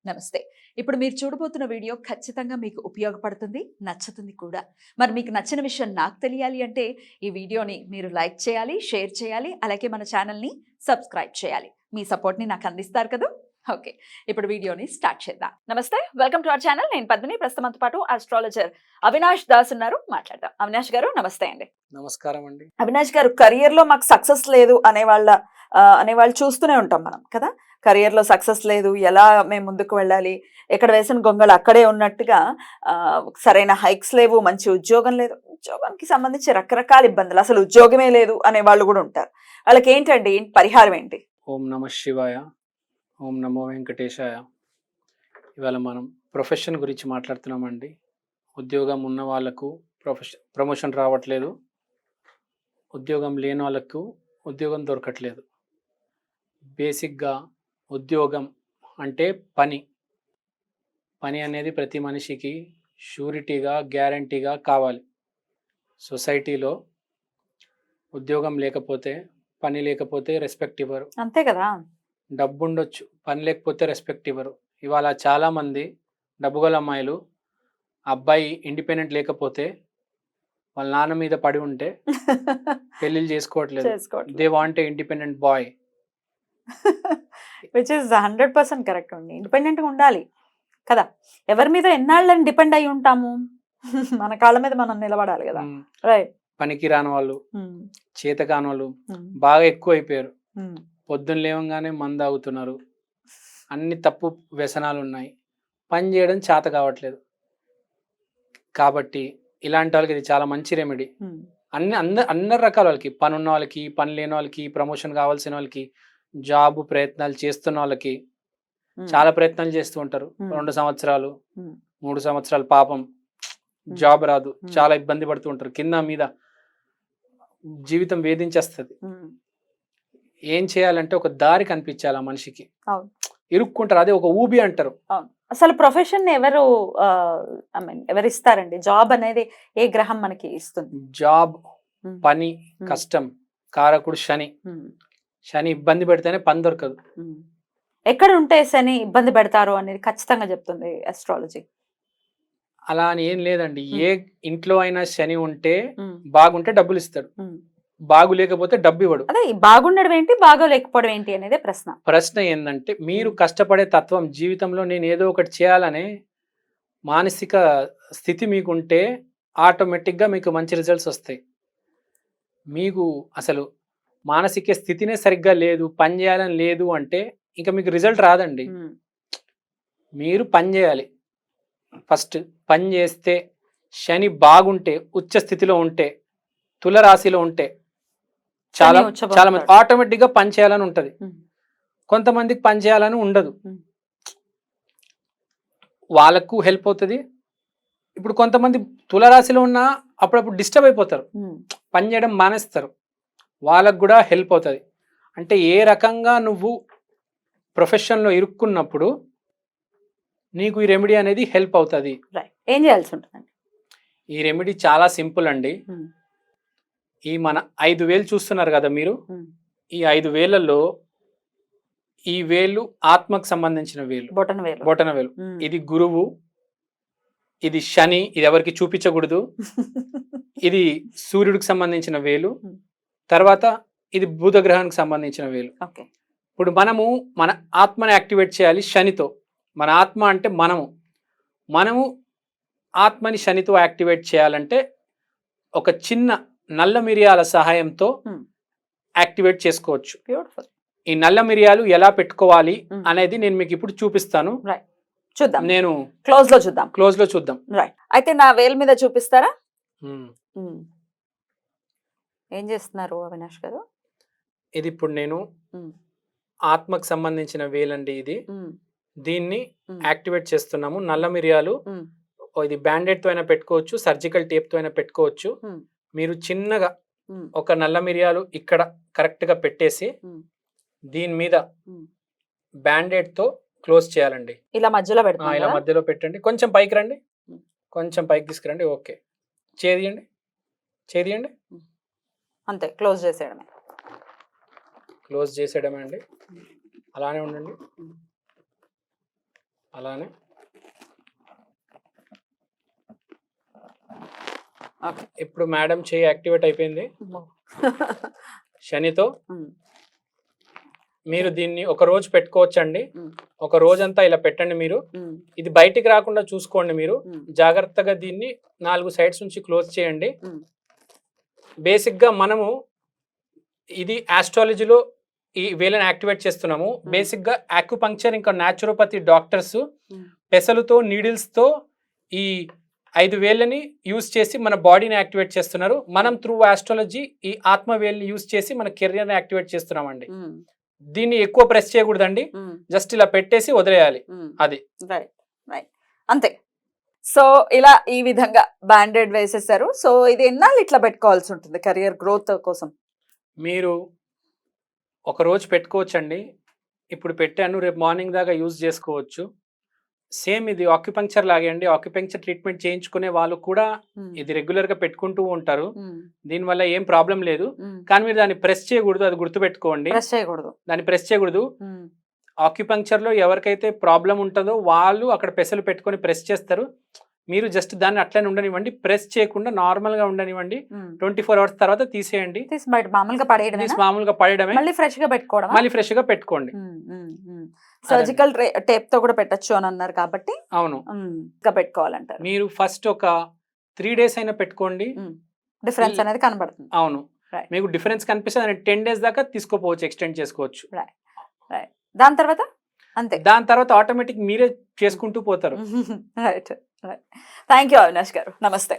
నమస్తే. ఇప్పుడు మీరు చూడబోతున్న వీడియో ఖచ్చితంగా మీకు ఉపయోగపడుతుంది, నచ్చుతుంది కూడా. మరి మీకు నచ్చిన విషయం నాకు తెలియాలి అంటే ఈ వీడియోని మీరు లైక్ చేయాలి, షేర్ చేయాలి, అలాగే మన ఛానల్‌ని సబ్స్క్రైబ్ చేయాలి. మీ సపోర్ట్‌ని నాకు అందిస్తారు కదూ! ఓకే. ఇప్పుడు వీడియోని స్టార్ట్ చేద్దాం. నమస్తే. Welcome to our channel. నేను పద్మిని. ప్రస్తుతం మనతో పాటు ఆస్ట్రాలజర్ అవినాష్ దాస్ ఉన్నారు. మాట్లాడదాం. అవినాష్ గారు నమస్తే అండి. నమస్కారం అండి. అవినాష్ గారు, కెరియర్‌లో మాకు సక్సెస్ లేదు అనేవాళ్ళు చూస్తూనే ఉంటాం మనం కదా! కెరియర్‌లో సక్సెస్ లేదు, ఎలా మేము ముందుకు వెళ్ళాలి, ఎక్కడ వేసిన గొంగళి అక్కడే ఉన్నట్టుగా సరైన హైక్స్ లేవు, మంచి ఉద్యోగం లేదు. ఉద్యోగానికి సంబంధించి రకరకాల ఇబ్బందులు, అసలు ఉద్యోగమే లేదు అనేవాళ్ళు కూడా ఉంటారు. వాళ్ళకేంటండి పరిహారం ఏంటి? ఓం నమః శివాయ, ఓం నమో వెంకటేశాయ. ఇవాళ మనం ప్రొఫెషన్ గురించి మాట్లాడుతున్నామండి. ఉద్యోగం ఉన్న వాళ్ళకు ప్రమోషన్ రావట్లేదు, ఉద్యోగం లేని వాళ్ళకు ఉద్యోగం దొరకట్లేదు. బేసిక్గా ఉద్యోగం అంటే పని అనేది ప్రతి మనిషికి షూరిటీగా, గ్యారంటీగా కావాలి. సొసైటీలో ఉద్యోగం లేకపోతే, పని లేకపోతే రెస్పెక్ట్ ఇవ్వరు. అంతే కదా! డబ్బు ఉండొచ్చు, పని లేకపోతే రెస్పెక్ట్ ఇవ్వరు. ఇవాళ చాలామంది డబ్బుగల అమ్మాయిలు అబ్బాయి ఇండిపెండెంట్ లేకపోతే వాళ్ళ నాన్న మీద పడి ఉంటే పెళ్ళిళ్ళు చేసుకోవట్లేదు. They want a independent boy. Which is 100% correct అండి. ఇండిపెండెంట్గా ఉండాలి కదా! ఎవరి మీద ఎన్నాళ్ళని డిపెండ్ అయి ఉంటాము? మన కాళ్ళ మీద మనం నిలబడాలి కదా! రైట్. పనికి రాని వాళ్ళు, చేత కాని వాళ్ళు బాగా ఎక్కువ అయిపోయారు. పొద్దున్న లేవగానే మందు తాగుతున్నారు, అన్ని తప్పు వ్యసనాలు ఉన్నాయి, పని చేయడం చేత కావట్లేదు. కాబట్టి ఇలాంటి వాళ్ళకి ఇది చాలా మంచి రెమెడీ. అందరి రకాల వాళ్ళకి, పని ఉన్న వాళ్ళకి, పని లేని వాళ్ళకి, ప్రమోషన్ కావాల్సిన వాళ్ళకి, జాబ్ ప్రయత్నాలు చేస్తున్న వాళ్ళకి, చాలా ప్రయత్నాలు చేస్తూ ఉంటారు. 2 సంవత్సరాలు 3 సంవత్సరాలు పాపం జాబ్ రాదు, చాలా ఇబ్బంది పడుతూ ఉంటారు. కింద మీద జీవితం వేధించేస్తుంది. ఏం చేయాలంటే ఒక దారి కనిపించాలి ఆ మనిషికి. ఇరుక్కుంటారు, అదే ఒక ఊబి అంటారు. అసలు ప్రొఫెషన్ ఎవరు ఇస్తారండి? జాబ్ అనేది ఏ గ్రహం మనకి ఇస్తుంది? జాబ్, పని, కష్టం కారకుడు శని ఇబ్బంది పెడితేనే పని దొరకదు. ఎక్కడ ఉంటే శని ఇబ్బంది పెడతారు అనేది ఖచ్చితంగా చెప్తుంది అస్ట్రాలజీ. అలా అని ఏం లేదండి. ఏ ఇంట్లో అయినా శని ఉంటే బాగుంటే డబ్బులు ఇస్తాడు, బాగు లేకపోతే డబ్బు ఇవ్వడు. అదే బాగుండడం ఏంటి, బాగోలేకపోవడం ఏంటి అనేది ప్రశ్న ఏంటంటే, మీరు కష్టపడే తత్వం, జీవితంలో నేను ఏదో ఒకటి చేయాలనే మానసిక స్థితి మీకుంటే ఆటోమేటిక్గా మీకు మంచి రిజల్ట్స్ వస్తాయి. మీకు అసలు మానసిక స్థితినే సరిగ్గా లేదు, పని చేయాలని లేదు అంటే ఇంకా మీకు రిజల్ట్ రాదండి. మీరు పని చేయాలి. ఫస్ట్ పని చేస్తే, శని బాగుంటే, ఉచ్చ స్థితిలో ఉంటే, తులరాశిలో ఉంటే చాలా మంది ఆటోమేటిక్గా పని చేయాలని ఉంటది. కొంతమందికి పని చేయాలని ఉండదు, వాళ్ళకు హెల్ప్ అవుతుంది. ఇప్పుడు కొంతమంది తులరాశిలో ఉన్న అప్పుడప్పుడు డిస్టర్బ్ అయిపోతారు, పని చేయడం మానేస్తారు, వాళ్ళకు కూడా హెల్ప్ అవుతుంది. అంటే ఏ రకంగా నువ్వు ప్రొఫెషన్లో ఇరుక్కున్నప్పుడు నీకు ఈ రెమెడీ అనేది హెల్ప్ అవుతుంది. ఏం చేయాల్సి ఉంటుందండి? ఈ రెమెడీ చాలా సింపుల్ అండి. ఈ మన 5 వేలు చూస్తున్నారు కదా మీరు, ఈ 5 వేలలో ఈ వేలు ఆత్మకు సంబంధించిన వేలు, బొటన వేలు. ఇది గురువు, ఇది శని, ఇది ఎవరికి చూపించకూడదు. ఇది సూర్యుడికి సంబంధించిన వేలు, తర్వాత ఇది బుధ గ్రహానికి సంబంధించిన వేలు. ఇప్పుడు మనము మన ఆత్మని యాక్టివేట్ చేయాలి శనితో. మన ఆత్మ అంటే మనము ఆత్మని శనితో యాక్టివేట్ చేయాలంటే ఒక చిన్న నల్ల మిరియాల సహాయంతో యాక్టివేట్ చేసుకోవచ్చు. ఈ నల్ల మిరియాలు ఎలా పెట్టుకోవాలి అనేది నేను మీకు ఇప్పుడు చూపిస్తాను. చూద్దాం, నేను క్లోజ్ లో చూద్దాం. అయితే నా వేలు మీద చూపిస్తారా? ఏం చేస్తున్నారు అవినాష్ గారు? ఇది ఇప్పుడు నేను ఆత్మకు సంబంధించిన వేలండి ఇది. దీన్ని యాక్టివేట్ చేస్తున్నాము. నల్ల మిరియాలు ఇది బ్యాండెడ్ తో అయినా పెట్టుకోవచ్చు, సర్జికల్ టేప్ తో అయినా పెట్టుకోవచ్చు. మీరు చిన్నగా ఒక నల్ల మిరియాలు ఇక్కడ కరెక్ట్ గా పెట్టేసి దీని మీద బ్యాండెడ్ తో క్లోజ్ చేయాలండి. ఇలా మధ్యలో పెట్టండి. కొంచెం పైకి రండి, కొంచెం పైకి తీసుకురండి. ఓకే, చేయండి. అంతే, క్లోజ్ చేసేయడమే అండి. అలానే ఉండండి. అలానే ఓకే. ఇప్పుడు మేడం చేయి యాక్టివేట్ అయిపోయింది శనితో. మీరు దీన్ని ఒక రోజు పెట్టుకోవచ్చండి. ఒక రోజంతా ఇలా పెట్టండి మీరు. ఇది బయటికి రాకుండా చూసుకోండి మీరు. జాగ్రత్తగా దీన్ని 4 సైడ్స్ నుంచి క్లోజ్ చేయండి. బేసిక్గా మనము ఇది ఆస్ట్రాలజీలో ఈ వేలను యాక్టివేట్ చేస్తున్నాము. బేసిక్గా ఆక్యుపంక్చర్ ఇంకా న్యాచురోపతి డాక్టర్స్ పెసలుతో నీడిల్స్తో ఈ 5 వేలని యూజ్ చేసి మన బాడీని యాక్టివేట్ చేస్తున్నారు. మనం త్రూ ఆస్ట్రాలజీ ఈ ఆత్మ వేలని యూజ్ చేసి మన కెరియర్ని యాక్టివేట్ చేస్తున్నామండి. దీన్ని ఎక్కువ ప్రెస్ చేయకూడదండి, జస్ట్ ఇలా పెట్టేసి వదిలేయాలి. అది రైట్ రైట్ అంతే. సో ఇలా ఈ విధంగా బ్యాండెడ్ వేసేసారు. సో ఇది ఎన్నాళ్ళు ఇట్లా పెట్టుకోవాల్సి ఉంటుంది కెరియర్ గ్రోత్ కోసం? మీరు ఒక రోజు పెట్టుకోవచ్చండి. ఇప్పుడు పెట్టాను, రేపు మార్నింగ్ దాకా యూజ్ చేసుకోవచ్చు. సేమ్ ఇది ఆక్యుపంక్చర్ లాగే అండి. ఆక్యుపంక్చర్ ట్రీట్మెంట్ చేయించుకునే వాళ్ళు కూడా ఇది రెగ్యులర్ గా పెట్టుకుంటూ ఉంటారు. దీనివల్ల ఏం ప్రాబ్లం లేదు. కానీ మీరు దాన్ని ప్రెస్ చేయకూడదు, అది గుర్తుపెట్టుకోండి. దాన్ని ప్రెస్ చేయకూడదు. ఆక్యుపంక్చర్ లో ఎవరికైతే ప్రాబ్లం ఉంటుందో వాళ్ళు అక్కడ పెసలు పెట్టుకొని ప్రెస్ చేస్తారు. మీరు జస్ట్ దాన్ని అట్లనే ఉండనివ్వండి, ప్రెస్ చేయకుండా నార్మల్ గా ఉండనివ్వండి. 24 hours తర్వాత తీసేయండి. మామూలుగా పడేయడమే. మళ్ళీ ఫ్రెష్ గా పెట్టుకోవడం, మళ్ళీ ఫ్రెష్ గా పెట్టుకోండి. సర్జికల్ టేప్ తో కూడా పెట్టచ్చు అని అన్నారు కాబట్టి అవును ఇంకా పెట్టుకోవాలంటారు. మీరు ఫస్ట్ ఒక 3 days అయినా పెట్టుకోండి, డిఫరెన్స్ అనేది కనబడుతుంది. అవును, మీకు డిఫరెన్స్ కనిపిస్తుంది. 10 days దాకా తీసుకోపోవచ్చు, ఎక్స్టెండ్ చేసుకోవచ్చు. దాని తర్వాత అంతే, దాని తర్వాత ఆటోమేటిక్ మీరే చేసుకుంటూ పోతారు. Right right. Thank you Avinash గారు, నమస్తే.